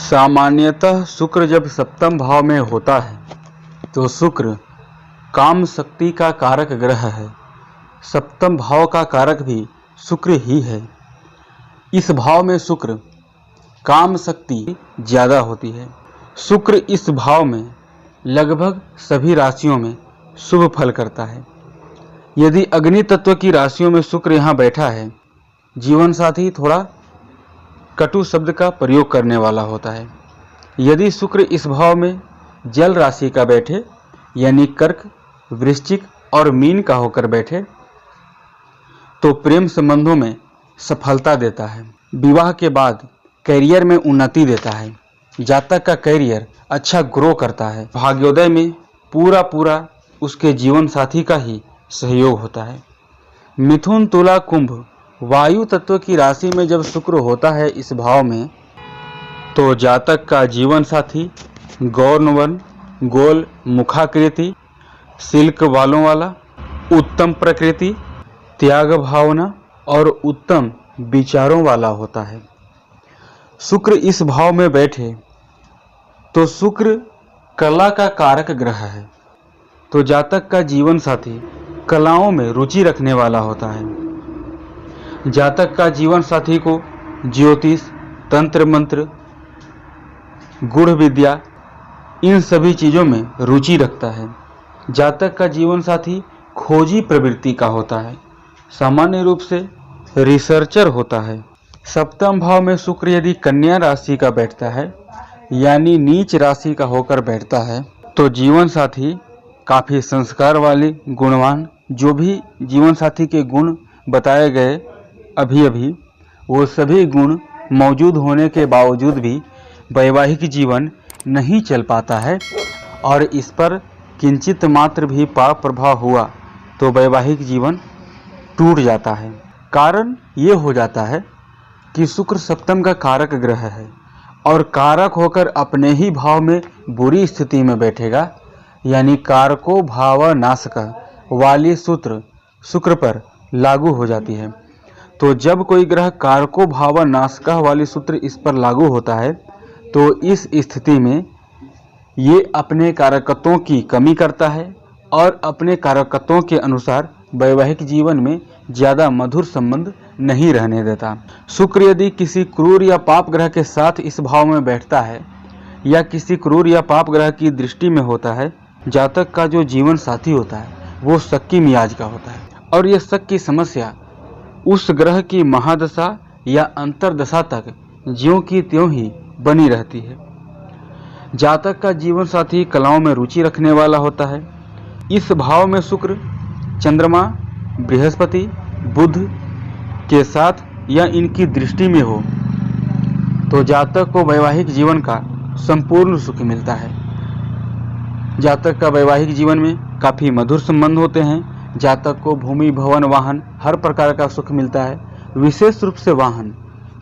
सामान्यतः शुक्र जब सप्तम भाव में होता है तो शुक्र काम शक्ति का कारक ग्रह है। सप्तम भाव का कारक भी शुक्र ही है। इस भाव में शुक्र काम शक्ति ज़्यादा होती है। शुक्र इस भाव में लगभग सभी राशियों में शुभ फल करता है। यदि अग्नि तत्व की राशियों में शुक्र यहाँ बैठा है, जीवन साथी थोड़ा कटु शब्द का प्रयोग करने वाला होता है। यदि शुक्र इस भाव में जल राशि का बैठे यानी कर्क, वृश्चिक और मीन का होकर बैठे तो प्रेम संबंधों में सफलता देता है। विवाह के बाद कैरियर में उन्नति देता है। जातक का कैरियर अच्छा ग्रो करता है। भाग्योदय में पूरा उसके जीवन साथी का ही सहयोग होता है। मिथुन, तुला, कुंभ वायु तत्व की राशि में जब शुक्र होता है इस भाव में तो जातक का जीवन साथी गौरवर्ण, गोल मुखाकृति, सिल्क बालों वाला, उत्तम प्रकृति, त्याग भावना और उत्तम विचारों वाला होता है। शुक्र इस भाव में बैठे तो शुक्र कला का कारक ग्रह है, तो जातक का जीवन साथी कलाओं में रुचि रखने वाला होता है। जातक का जीवन साथी को ज्योतिष, तंत्र मंत्र, गूढ़ विद्या इन सभी चीज़ों में रुचि रखता है। जातक का जीवन साथी खोजी प्रवृत्ति का होता है, सामान्य रूप से रिसर्चर होता है। सप्तम भाव में शुक्र यदि कन्या राशि का बैठता है यानी नीच राशि का होकर बैठता है तो जीवन साथी काफ़ी संस्कार वाली, गुणवान, जो भी जीवन साथी के गुण बताए गए अभी वो सभी गुण मौजूद होने के बावजूद भी वैवाहिक जीवन नहीं चल पाता है और इस पर किंचित मात्र भी पाप प्रभाव हुआ तो वैवाहिक जीवन टूट जाता है। कारण ये हो जाता है कि शुक्र सप्तम का कारक ग्रह है और कारक होकर अपने ही भाव में बुरी स्थिति में बैठेगा, यानी कारको भाव नाशक वाली सूत्र शुक्र पर लागू हो जाती है। तो जब कोई ग्रह कारको भाव नाशक वाली सूत्र इस पर लागू होता है तो इस स्थिति में ये अपने कारकत्वों की कमी करता है और अपने कारकत्वों के अनुसार वैवाहिक जीवन में ज़्यादा मधुर संबंध नहीं रहने देता। शुक्र यदि किसी क्रूर या पाप ग्रह के साथ इस भाव में बैठता है या किसी क्रूर या पाप ग्रह की दृष्टि में होता है, जातक का जो जीवन साथी होता है वो शक्की मियाज का होता है और ये शक की समस्या उस ग्रह की महादशा या अंतरदशा तक ज्यों की त्यों ही बनी रहती है। जातक का जीवन साथी कलाओं में रुचि रखने वाला होता है। इस भाव में शुक्र, चंद्रमा, बृहस्पति, बुध के साथ या इनकी दृष्टि में हो तो जातक को वैवाहिक जीवन का संपूर्ण सुख मिलता है। जातक का वैवाहिक जीवन में काफ़ी मधुर संबंध होते हैं। जातक को भूमि, भवन, वाहन हर प्रकार का सुख मिलता है, विशेष रूप से वाहन,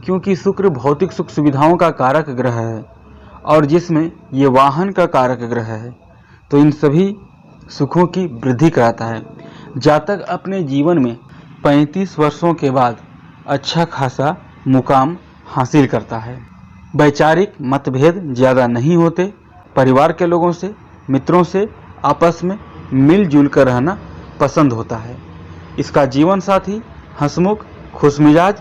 क्योंकि शुक्र भौतिक सुख सुविधाओं का कारक ग्रह है और जिसमें ये वाहन का कारक ग्रह है तो इन सभी सुखों की वृद्धि कराता है। जातक अपने जीवन में 35 वर्षों के बाद अच्छा खासा मुकाम हासिल करता है। वैचारिक मतभेद ज़्यादा नहीं होते। परिवार के लोगों से, मित्रों से आपस में मिलजुल कर रहना पसंद होता है। इसका जीवन साथी हंसमुख, खुशमिजाज,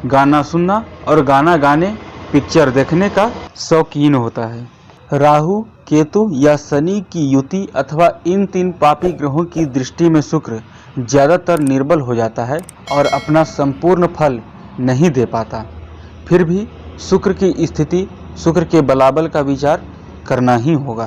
गाना सुनना और गाना गाने, पिक्चर देखने का शौकीन होता है। राहु, केतु या शनि की युति अथवा इन 3 पापी ग्रहों की दृष्टि में शुक्र ज़्यादातर निर्बल हो जाता है और अपना संपूर्ण फल नहीं दे पाता। फिर भी शुक्र की स्थिति, शुक्र के बलाबल का विचार करना ही होगा।